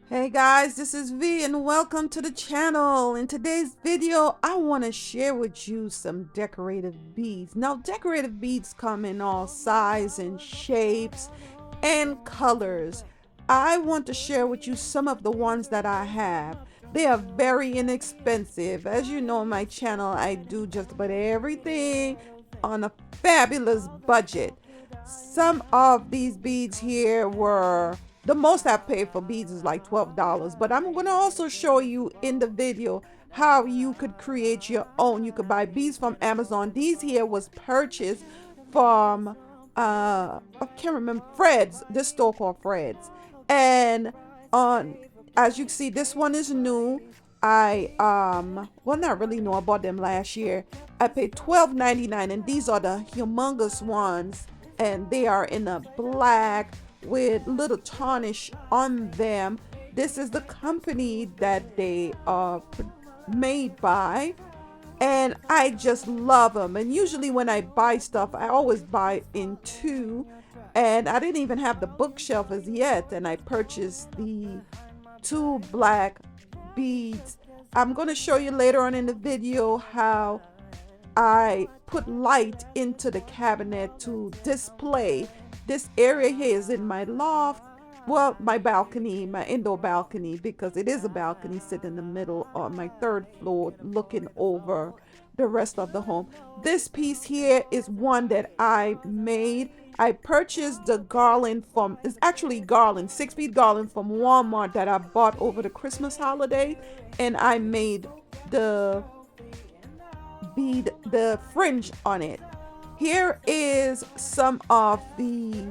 Hey guys, this is V and welcome to the channel. In today's video, I want to share with you some decorative beads. Now, decorative beads come in all sizes and shapes and colors. I want to share with you some of the ones that I have. They are very inexpensive. As you know, on my channel, I do just about everything on a fabulous budget. Some of these beads here were the most I paid for beads is like $12, but I'm going to also show you in the video how you could create your own. You could buy beads from Amazon. These here was purchased from I can't remember, Fred's, this store called Fred's. And on, as you can see, this one is new. I well, not really new. I bought them last year. I paid $12.99, and these are the humongous ones, and they are in a black with little tarnish on them. This is the company that they are made by, and I just love them. And usually when I buy stuff, I always buy in two, and I didn't even have the bookshelf as yet, and I purchased the two black beads. I'm going to show you later on in the video how I put light into the cabinet to display. This area here is in my loft, well, my balcony, my indoor balcony, because it is a balcony sitting in the middle on my third floor looking over the rest of the home. This piece here is one that I made. I purchased the garland from, it's actually garland, 6 feet garland from Walmart that I bought over the Christmas holiday, and I made the bead, the fringe on it. Here is some of the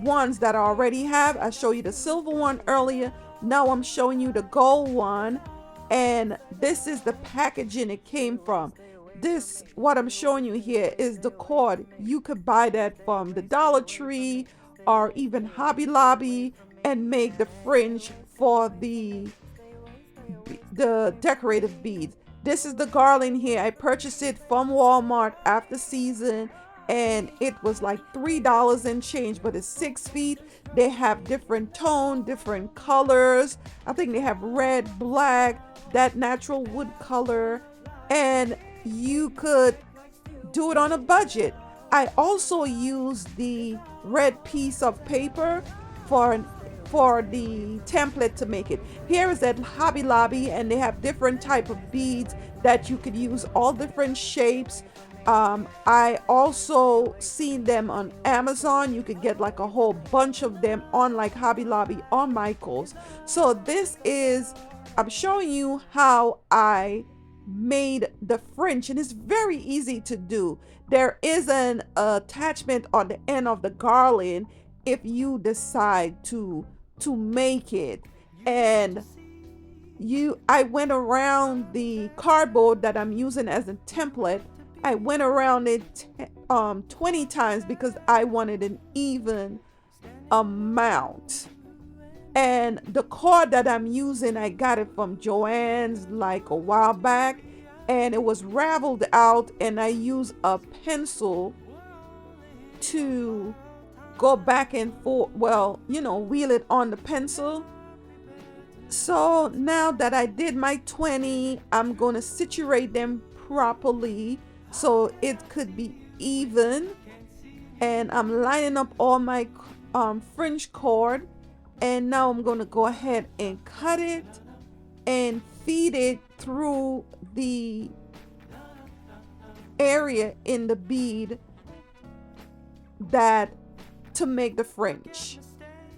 ones that I already have. I showed you the silver one earlier. Now I'm showing you the gold one, and this is the packaging it came from. This, what I'm showing you here, is the cord. You could buy that from the Dollar Tree or even Hobby Lobby and make the fringe for the decorative beads. This is the garland here. I purchased it from Walmart after season, and it was like $3 and change, but it's 6 feet. They have different tone, different colors. I think they have red, black, that natural wood color, and you could do it on a budget. I also use the red piece of paper for the template to make it. Here is at Hobby Lobby, and they have different type of beads that you could use, all different shapes. I also seen them on Amazon. You could get like a whole bunch of them on like Hobby Lobby or Michael's. So this is, I'm showing you how I made the fringe, and it's very easy to do. There is an attachment on the end of the garland if you decide to make it. And I went around the cardboard that I'm using as a template. I went around it 20 times because I wanted an even amount. And the cord that I'm using, I got it from Joann's like a while back, and it was raveled out, and I use a pencil to go back and forth, well, wheel it on the pencil. So now that I did my 20, I'm going to situate them properly so it could be even. And I'm lining up all my fringe cord. And now I'm going to go ahead and cut it and feed it through the area in the bead that to make the fringe.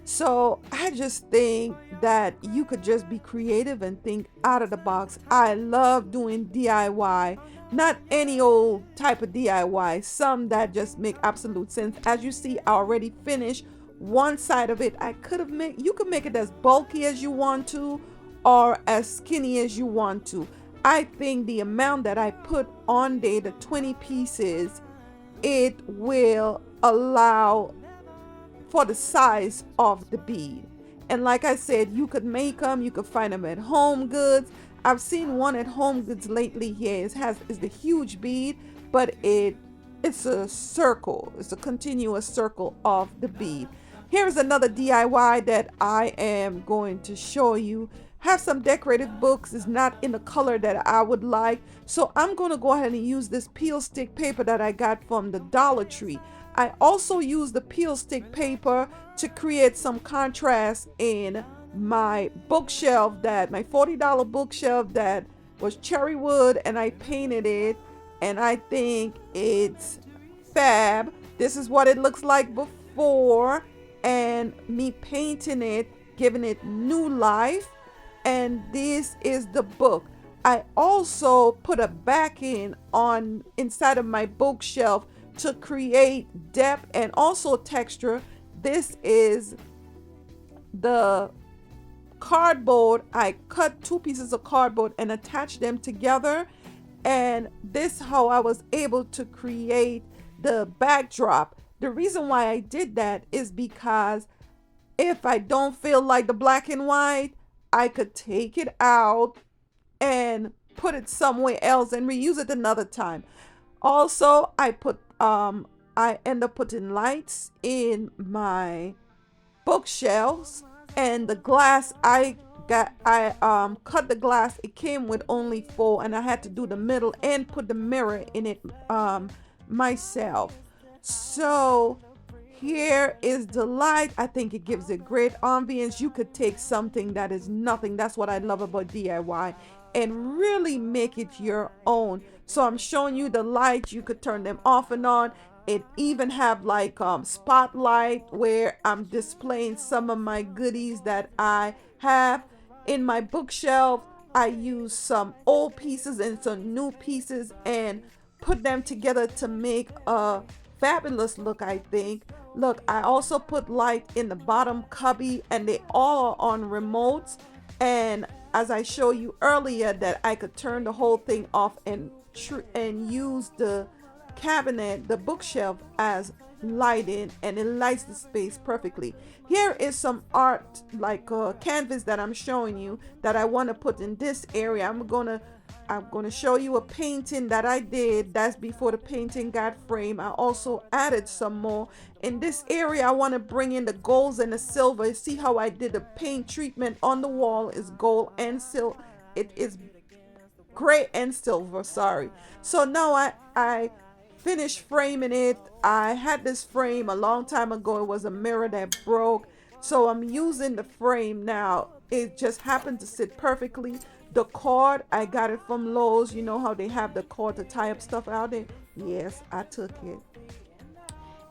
So I just think that you could just be creative and think out of the box. I love doing DIY, not any old type of DIY, some that just make absolute sense. As you see, I already finished one side of it. You could make it as bulky as you want to or as skinny as you want to. I think the amount that I put on there, the 20 pieces, it will allow for the size of the bead. And like I said, you could make them, you could find them at Home Goods. I've seen one at Home Goods lately here. It's the huge bead, but it's a circle. It's a continuous circle of the bead. Here's another DIY that I am going to show you. Have some decorative books is not in the color that I would like, so I'm going to go ahead and use this peel stick paper that I got from the Dollar Tree. I also use the peel stick paper to create some contrast in my bookshelf, that my $40 bookshelf that was cherry wood, and I painted it, and I think it's fab. This is what it looks like before, and me painting it, giving it new life. And this is the book. I also put a backing on inside of my bookshelf to create depth and also texture. This is the cardboard. I cut 2 pieces of cardboard and attached them together, and this is how I was able to create the backdrop. The reason why I did that is because if I don't feel like the black and white, I could take it out and put it somewhere else and reuse it another time. Also, I end up putting lights in my bookshelves, and the glass I cut the glass. It came with only 4, and I had to do the middle and put the mirror in it myself. So here is the light. I think it gives a great ambience. You could take something that is nothing. That's what I love about DIY, and really make it your own. So I'm showing you the lights. You could turn them off and on. It even have like spotlight where I'm displaying some of my goodies that I have in my bookshelf. I use some old pieces and some new pieces and put them together to make a fabulous look, I think. Look, I also put light in the bottom cubby, and they all are on remotes. And as I showed you earlier, that I could turn the whole thing off and use the cabinet, the bookshelf, as lighting, and it lights the space perfectly. Here is some art, like canvas that I'm showing you that I want to put in this area. I'm gonna show you a painting that I did. That's before the painting got framed. I also added some more in this area. I want to bring in the golds and the silver. See how I did the paint treatment on the wall is gold and silver. It is gray and silver, sorry. So now I finished framing it. I had this frame a long time ago. It was a mirror that broke, so I'm using the frame now. It just happened to sit perfectly. The cord, I got it from Lowe's. You know how they have the cord to tie up stuff out there? Yes, I took it.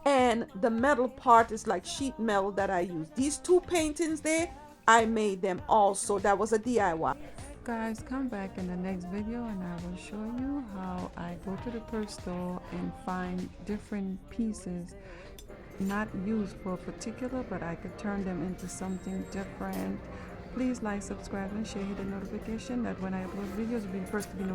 And the metal part is like sheet metal that I use. These 2 paintings there, I made them also. That was a DIY. Guys, come back in the next video and I will show you how I go to the thrift store and find different pieces not used for a particular, but I could turn them into something different. Please like, subscribe, and share. Hit the notification that when I upload videos, you'll be the first to be notified.